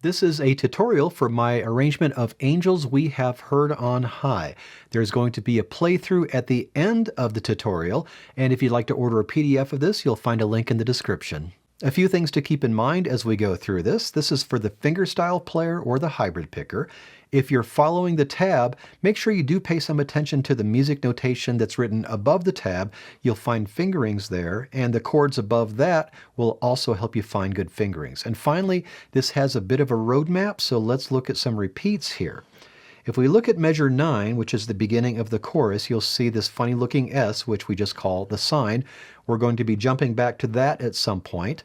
This is a tutorial for my arrangement of Angels We Have Heard on High. There's going to be a playthrough at the end of the tutorial, and if you'd like to order a PDF of this, you'll find a link in the description. A few things to keep in mind as we go through this. This is for the fingerstyle player or the hybrid picker. If you're following the tab, make sure you do pay some attention to the music notation that's written above the tab. You'll find fingerings there, and the chords above that will also help you find good fingerings. And finally, this has a bit of a roadmap, so let's look at some repeats here. If we look at measure 9, which is the beginning of the chorus, you'll see this funny looking S, which we just call the sign. We're going to be jumping back to that at some point.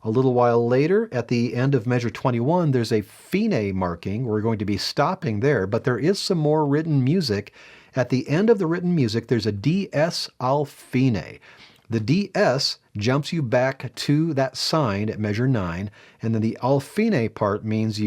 A little while later, at the end of measure 21, there's a fine marking. We're going to be stopping there, but there is some more written music. At the end of the written music, there's a DS al fine. The DS jumps you back to that sign at measure 9, and then the al fine part means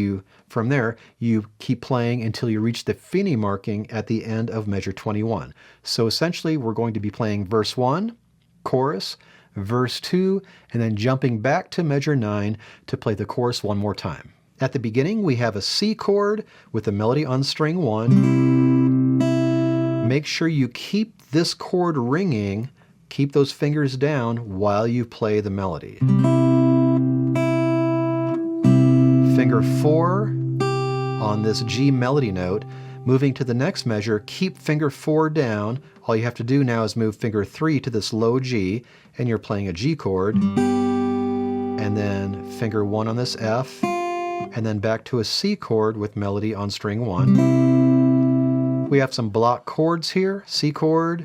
from there, you keep playing until you reach the fine marking at the end of measure 21. So essentially, we're going to be playing verse 1, chorus, verse 2, and then jumping back to measure 9 to play the chorus one more time. At the beginning, we have a C chord with a melody on string 1. Make sure you keep this chord ringing, keep those fingers down while you play the melody. Finger 4 on this G melody note. Moving to the next measure, keep finger 4 down. All you have to do now is move finger 3 to this low G, and you're playing a G chord. And then finger 1 on this F, and then back to a C chord with melody on string 1. We have some block chords here. C chord,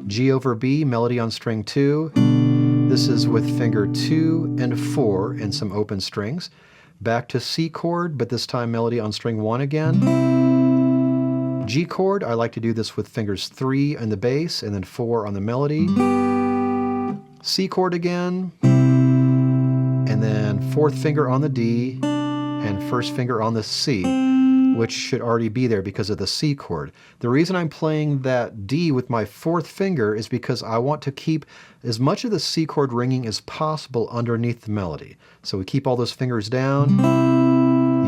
G over B, melody on string 2. This is with finger 2 and 4 and some open strings. Back to C chord, but this time melody on string 1 again. G chord, I like to do this with fingers 3 on the bass and then 4 on the melody. C chord again, and then 4th finger on the D and 1st finger on the C, which should already be there because of the C chord. The reason I'm playing that D with my 4th finger is because I want to keep as much of the C chord ringing as possible underneath the melody. So we keep all those fingers down,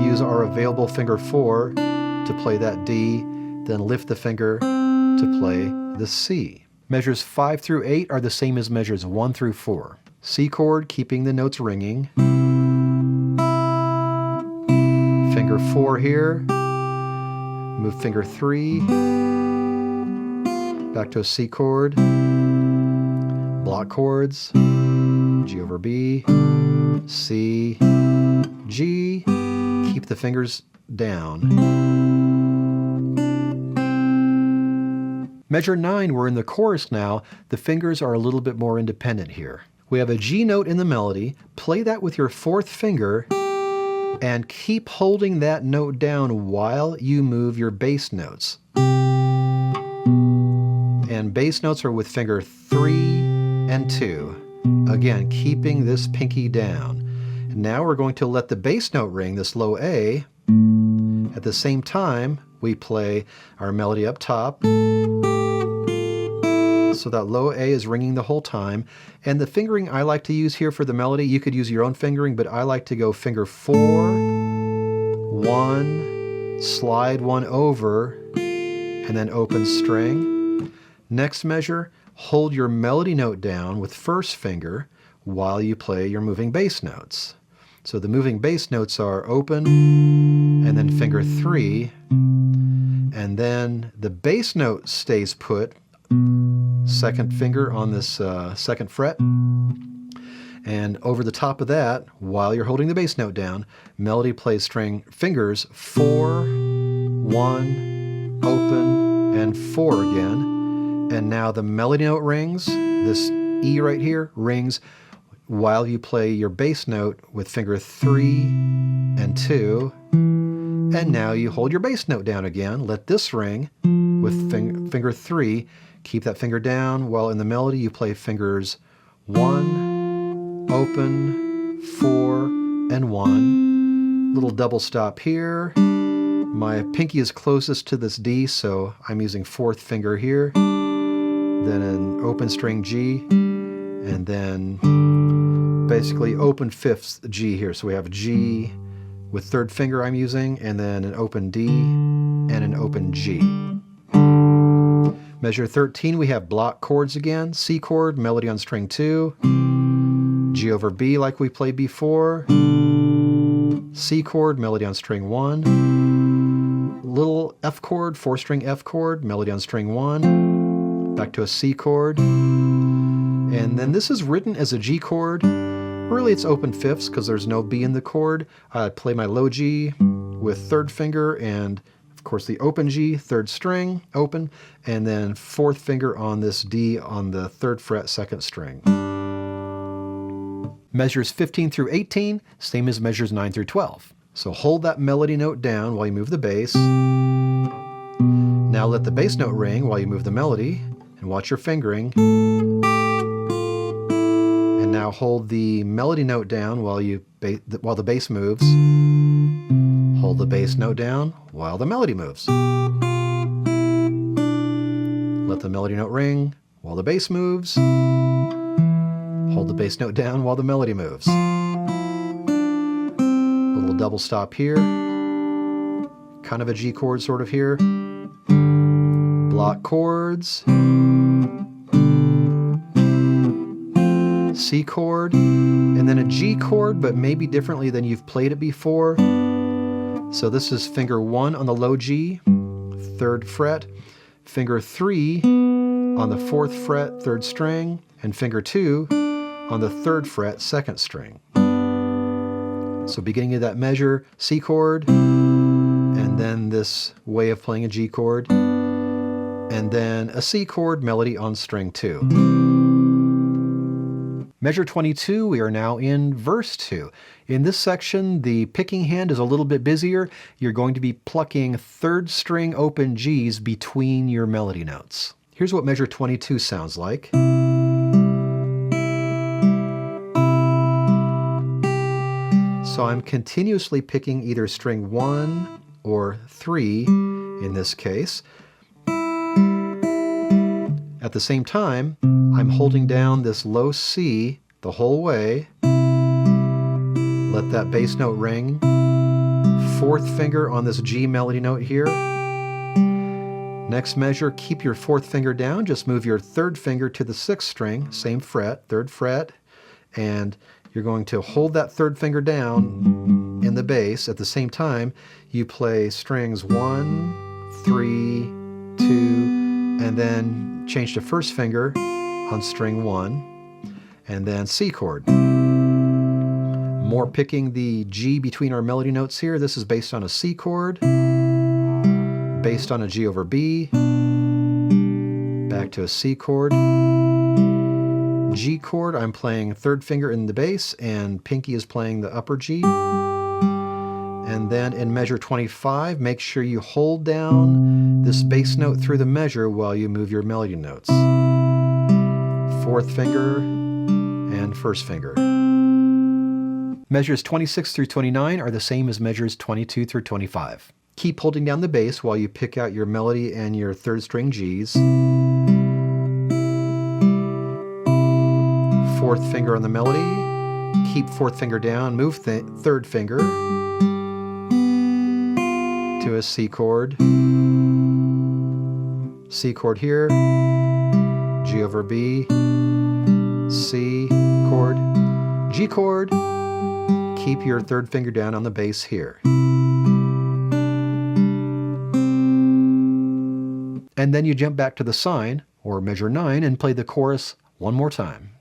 use our available finger 4 to play that D, then lift the finger to play the C. Measures 5 through 8 are the same as measures 1 through 4. C chord, keeping the notes ringing. Finger 4 here. Move finger 3. Back to a C chord. Block chords. G over B. C. G. Keep the fingers down. Measure 9, we're in the chorus now. The fingers are a little bit more independent here. We have a G note in the melody. Play that with your 4th finger and keep holding that note down while you move your bass notes. And bass notes are with finger 3 and 2. Again, keeping this pinky down. And now we're going to let the bass note ring, this low A. At the same time, we play our melody up top. So that low A is ringing the whole time. And the fingering I like to use here for the melody, you could use your own fingering, but I like to go finger 4, 1, slide 1 over, and then open string. Next measure, hold your melody note down with 1st finger while you play your moving bass notes. So the moving bass notes are open, and then finger 3, and then the bass note stays put, 2nd finger on this 2nd fret, and over the top of that, while you're holding the bass note down, melody plays fingers 4, 1, open, and 4 again. And now the melody note rings, this E right here rings while you play your bass note with finger 3 and 2. And now you hold your bass note down again, let this ring with finger 3. Keep that finger down while in the melody you play fingers 1, open, 4, and 1. Little double stop here. My pinky is closest to this D, so I'm using 4th finger here. Then an open string G, and then basically open 5th G here. So we have G, with third finger I'm using, and then an open D and an open G. Measure 13, we have block chords again. C chord, melody on string 2. G over B like we played before. C chord, melody on string 1. Little F chord, 4-string F chord, melody on string 1. Back to a C chord. And then this is written as a G chord. Really it's open fifths because there's no B in the chord. I play my low G with third finger and of course the open G, third string, open, and then fourth finger on this D on the 3rd fret, 2nd string. Measures 15 through 18, same as measures 9 through 12. So hold that melody note down while you move the bass. Now let the bass note ring while you move the melody, and watch your fingering. And now hold the melody note down while the bass moves. Hold the bass note down while the melody moves. Let the melody note ring while the bass moves. Hold the bass note down while the melody moves. A little double stop here. Kind of a G chord sort of here. Block chords. C chord. And then a G chord, but maybe differently than you've played it before. So this is finger 1 on the low G, 3rd fret, finger 3 on the 4th fret, 3rd string, and finger 2 on the 3rd fret, 2nd string. So beginning of that measure, C chord, and then this way of playing a G chord, and then a C chord melody on string 2. Measure 22, we are now in verse 2. In this section, the picking hand is a little bit busier. You're going to be plucking 3rd string open Gs between your melody notes. Here's what measure 22 sounds like. So I'm continuously picking either string 1 or 3 in this case. At the same time, I'm holding down this low C the whole way. Let that bass note ring. 4th finger on this G melody note here. Next measure, keep your 4th finger down. Just move your 3rd finger to the 6th string, same fret, 3rd fret, and you're going to hold that 3rd finger down in the bass. At the same time, you play strings 1, 3, 2, and then change to 1st finger on string 1, and then C chord. More picking the G between our melody notes here. This is based on a C chord, based on a G over B, back to a C chord, G chord. I'm playing 3rd finger in the bass, and pinky is playing the upper G. And then in measure 25, make sure you hold down this bass note through the measure while you move your melody notes. 4th finger and 1st finger. Measures 26 through 29 are the same as measures 22 through 25. Keep holding down the bass while you pick out your melody and your 3rd string Gs. 4th finger on the melody. Keep 4th finger down, move 3rd finger to a C chord. C chord here, G over B, C chord, G chord. Keep your 3rd finger down on the bass here. And then you jump back to the sign, or measure 9, and play the chorus one more time.